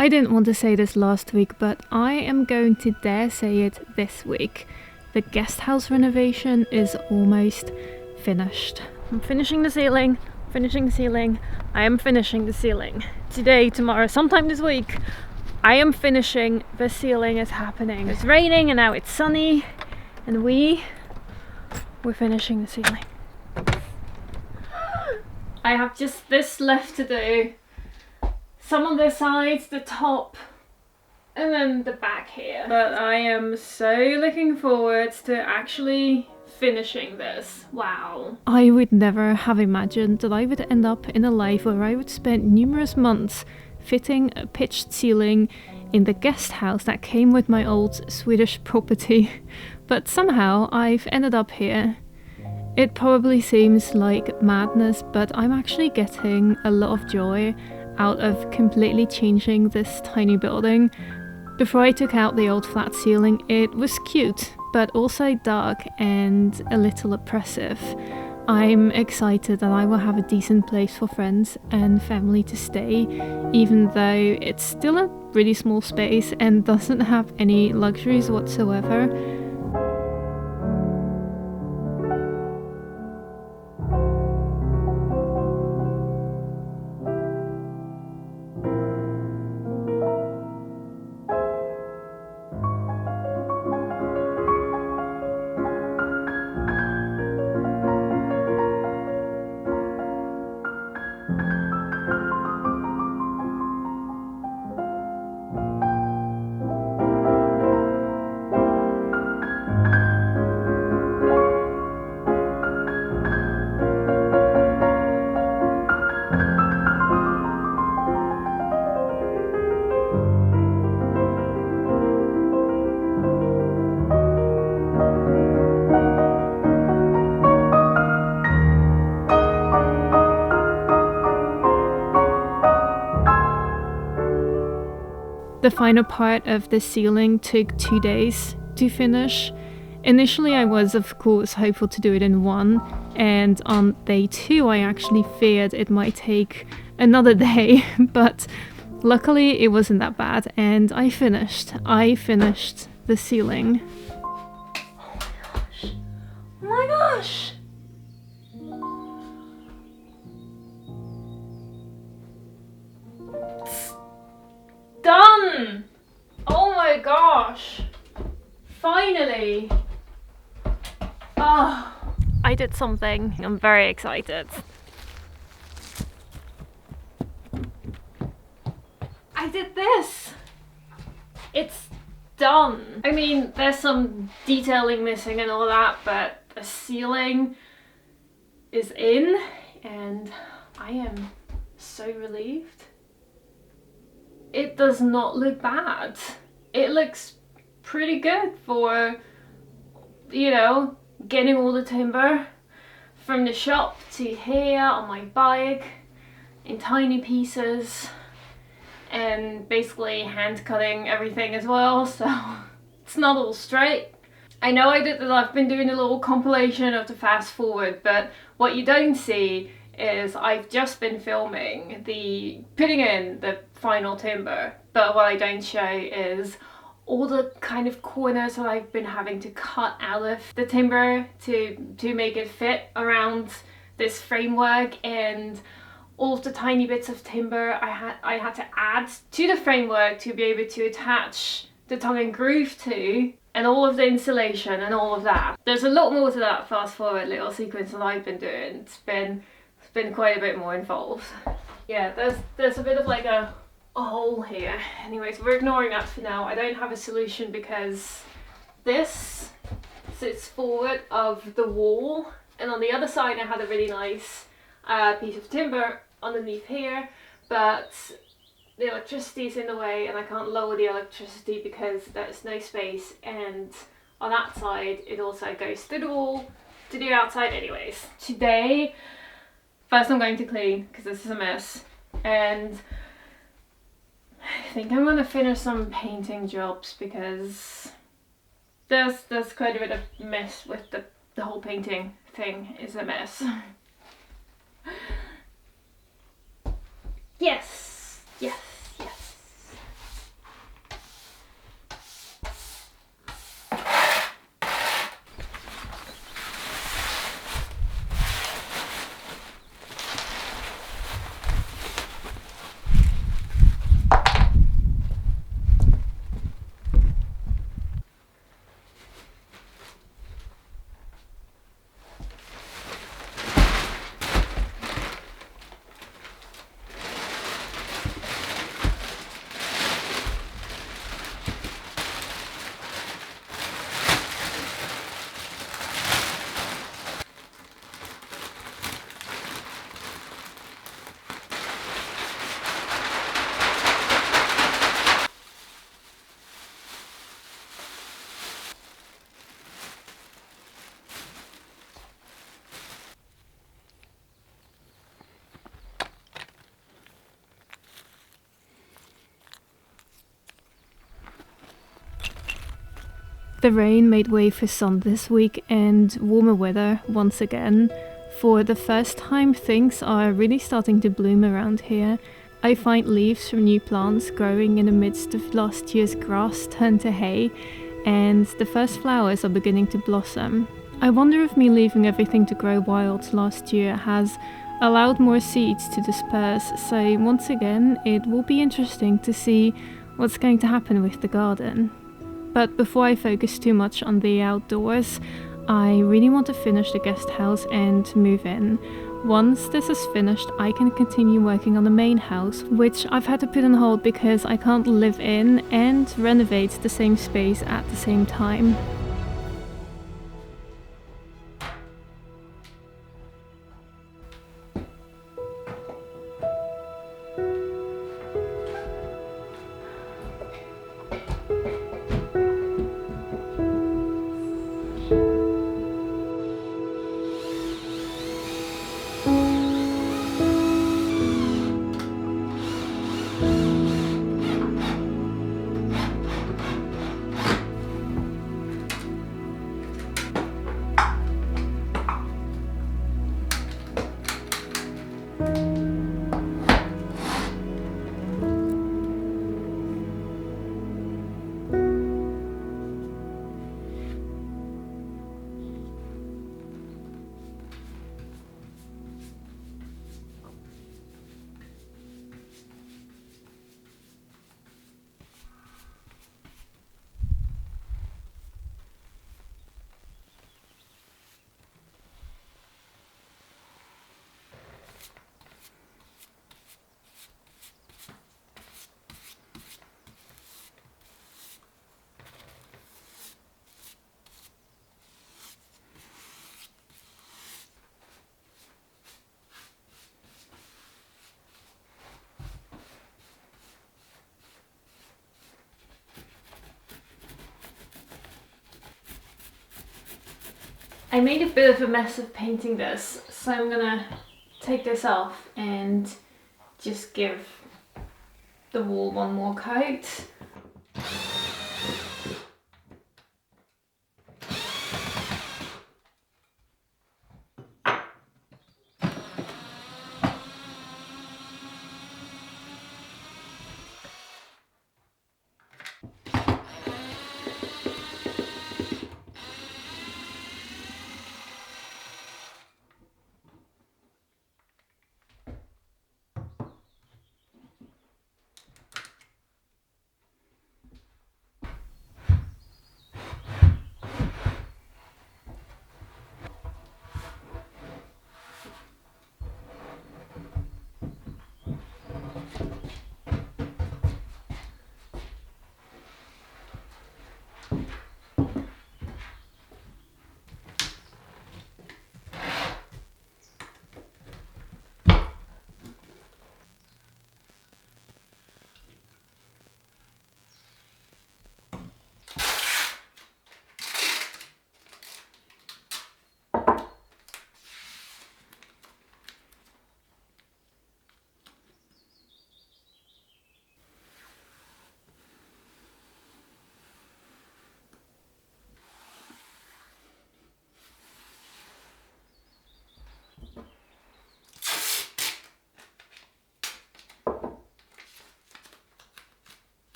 I didn't want to say this last week, but I am going to dare say it this week. The guest house renovation is almost finished. I'm finishing the ceiling, I am finishing the ceiling. Today, tomorrow, sometime this week, I am finishing the ceiling. Is happening. It's raining and now it's sunny, and we're finishing the ceiling. I have just this left to do. Some on the sides, the top, and then the back here. But I am so looking forward to actually finishing this. Wow. I would never have imagined that I would end up in a life where I would spend numerous months fitting a pitched ceiling in the guest house that came with my old Swedish property. But somehow I've ended up here. It probably seems like madness, but I'm actually getting a lot of joy out of completely changing this tiny building. Before I took out the old flat ceiling, it was cute, but also dark and a little oppressive. I'm excited that I will have a decent place for friends and family to stay, even though it's still a really small space and doesn't have any luxuries whatsoever. The final part of the ceiling took 2 days to finish. Initially I was of course hopeful to do it in one, and on day 2 I actually feared it might take another day, but luckily it wasn't that bad and I finished the ceiling. Oh my gosh! Done! Oh my gosh! Finally! Oh, I did something. I'm very excited. I did this! It's done. I mean, there's some detailing missing and all that, but the ceiling is in and I am so relieved. It does not look bad. It looks pretty good for, you know, getting all the timber from the shop to here on my bike in tiny pieces and basically hand cutting everything as well, so it's not all straight. I know I've been doing a little compilation of the fast forward, but what you don't see is I've just been filming putting in the final timber, but what I don't show is all the kind of corners that I've been having to cut out of the timber to make it fit around this framework, and all of the tiny bits of timber I had to add to the framework to be able to attach the tongue and groove to, and all of the insulation and all of that. There's a lot more to that fast forward little sequence that I've been doing. It's been quite a bit more involved. Yeah, there's a bit of like a hole here. Anyways, we're ignoring that for now. I don't have a solution because this sits forward of the wall, and on the other side I had a really nice piece of timber underneath here, but the electricity is in the way and I can't lower the electricity because there's no space, and on that side it also goes through the wall to the outside. Anyways, today first I'm going to clean because this is a mess, and I think I'm gonna finish some painting jobs because there's quite a bit of mess with the whole painting thing is a mess. Yes, yes, yes. The rain made way for sun this week and warmer weather once again. For the first time, things are really starting to bloom around here. I find leaves from new plants growing in the midst of last year's grass turn to hay, and the first flowers are beginning to blossom. I wonder if me leaving everything to grow wild last year has allowed more seeds to disperse, so once again it will be interesting to see what's going to happen with the garden. But before I focus too much on the outdoors, I really want to finish the guest house and move in. Once this is finished, I can continue working on the main house, which I've had to put on hold because I can't live in and renovate the same space at the same time. I made a bit of a mess of painting this, so I'm gonna take this off and just give the wall one more coat.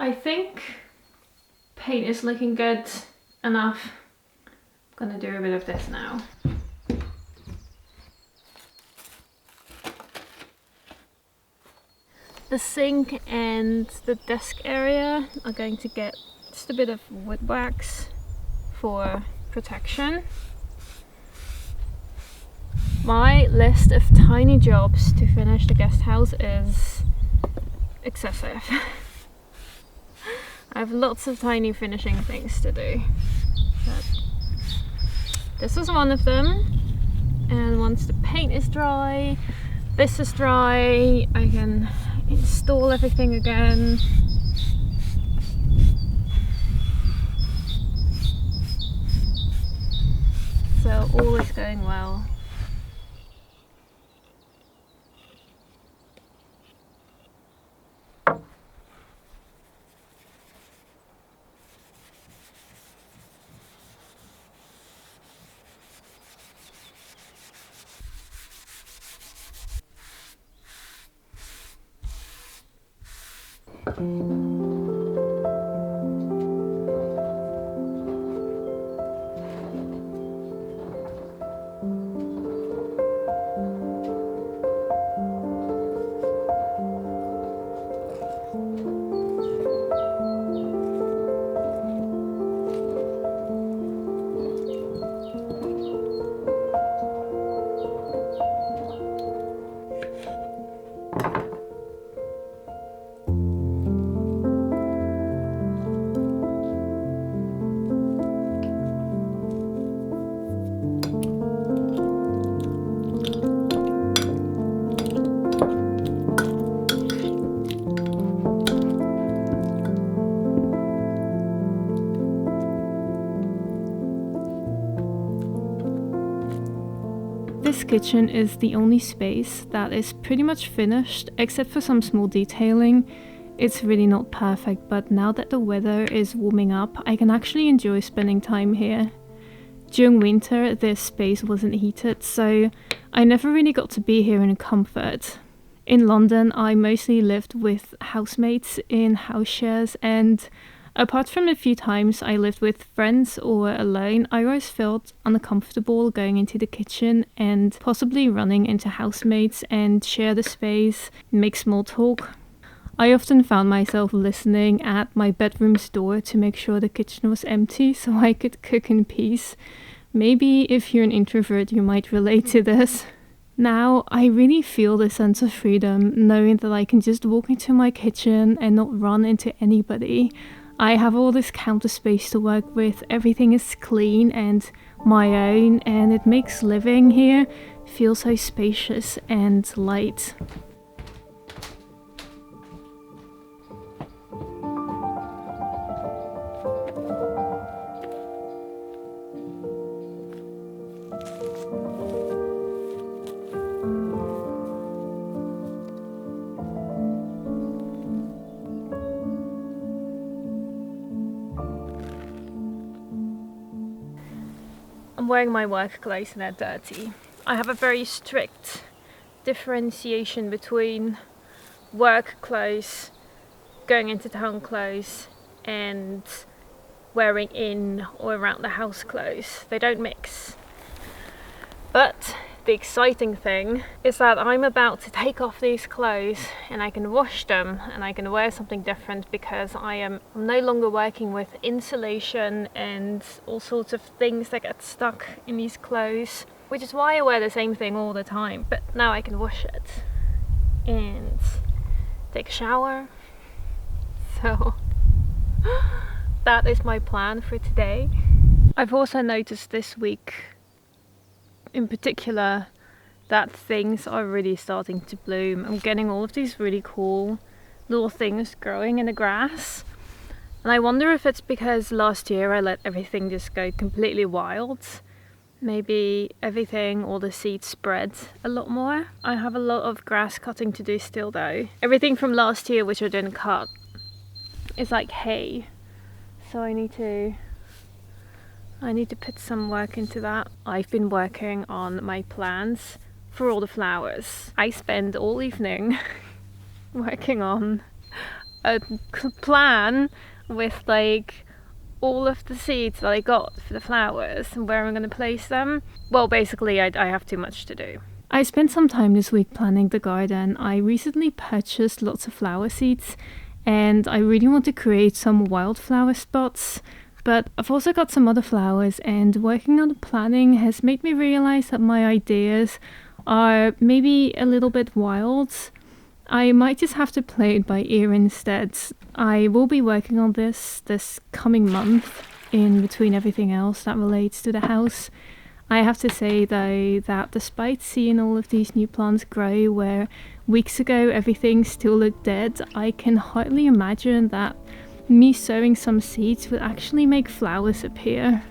I think paint is looking good enough. I'm gonna do a bit of this now. The sink and the desk area are going to get Just a bit of wood wax for protection. My list of tiny jobs to finish the guest house is excessive. I have lots of tiny finishing things to do. But this is one of them, and once the paint is dry, this is dry, I can install everything again. So all is going well. This kitchen is the only space that is pretty much finished, except for some small detailing. It's really not perfect, but now that the weather is warming up, I can actually enjoy spending time here. During winter, this space wasn't heated, so I never really got to be here in comfort. In London, I mostly lived with housemates in house shares, and apart from a few times I lived with friends or alone, I always felt uncomfortable going into the kitchen and possibly running into housemates and share the space, make small talk. I often found myself listening at my bedroom's door to make sure the kitchen was empty so I could cook in peace. Maybe if you're an introvert you might relate to this. Now I really feel the sense of freedom knowing that I can just walk into my kitchen and not run into anybody. I have all this counter space to work with, everything is clean and my own, and it makes living here feel so spacious and light. I'm wearing my work clothes and they're dirty. I have a very strict differentiation between work clothes, going into town clothes, and wearing in or around the house clothes. They don't mix. But the exciting thing is that I'm about to take off these clothes and I can wash them and I can wear something different, because I'm no longer working with insulation and all sorts of things that get stuck in these clothes, which is why I wear the same thing all the time. But now I can wash it and take a shower. So that is my plan for today. I've also noticed this week in particular that things are really starting to bloom. I'm getting all of these really cool little things growing in the grass, and I wonder if it's because last year I let everything just go completely wild. Maybe everything, all the seeds spread a lot more. I have a lot of grass cutting to do still though. Everything from last year which I didn't cut is like hay, so I need to put some work into that. I've been working on my plans for all the flowers. I spend all evening working on a plan with like all of the seeds that I got for the flowers and where I'm going to place them. Well, basically I have too much to do. I spent some time this week planning the garden. I recently purchased lots of flower seeds and I really want to create some wildflower spots. But I've also got some other flowers, and working on the planning has made me realize that my ideas are maybe a little bit wild. I might just have to play it by ear instead. I will be working on this coming month in between everything else that relates to the house. I have to say though that despite seeing all of these new plants grow where weeks ago everything still looked dead, I can hardly imagine that me sowing some seeds would actually make flowers appear.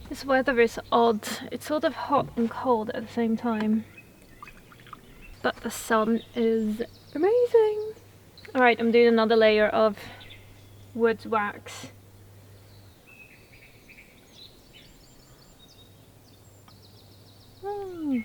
This weather is odd. It's sort of hot and cold at the same time. But the sun is amazing. Alright, I'm doing another layer of wood wax. Oh.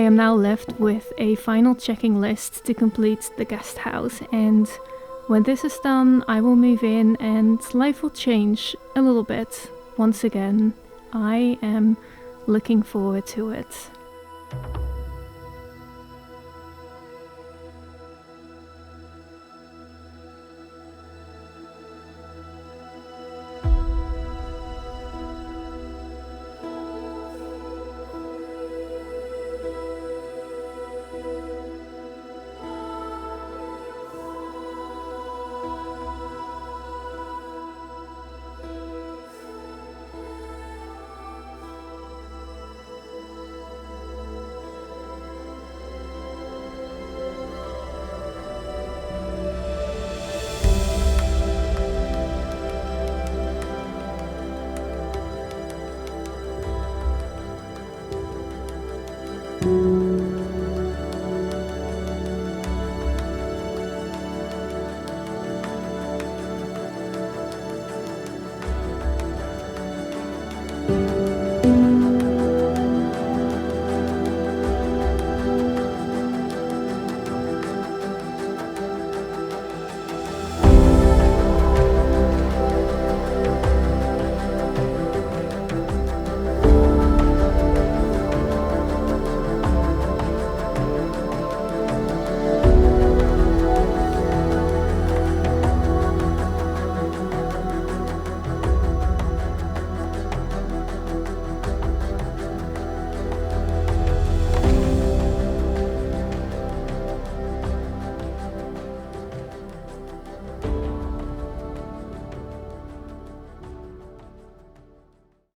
am now left with a final checking list to complete the guest house, and when this is done, I will move in and life will change a little bit. Once again, I am looking forward to it.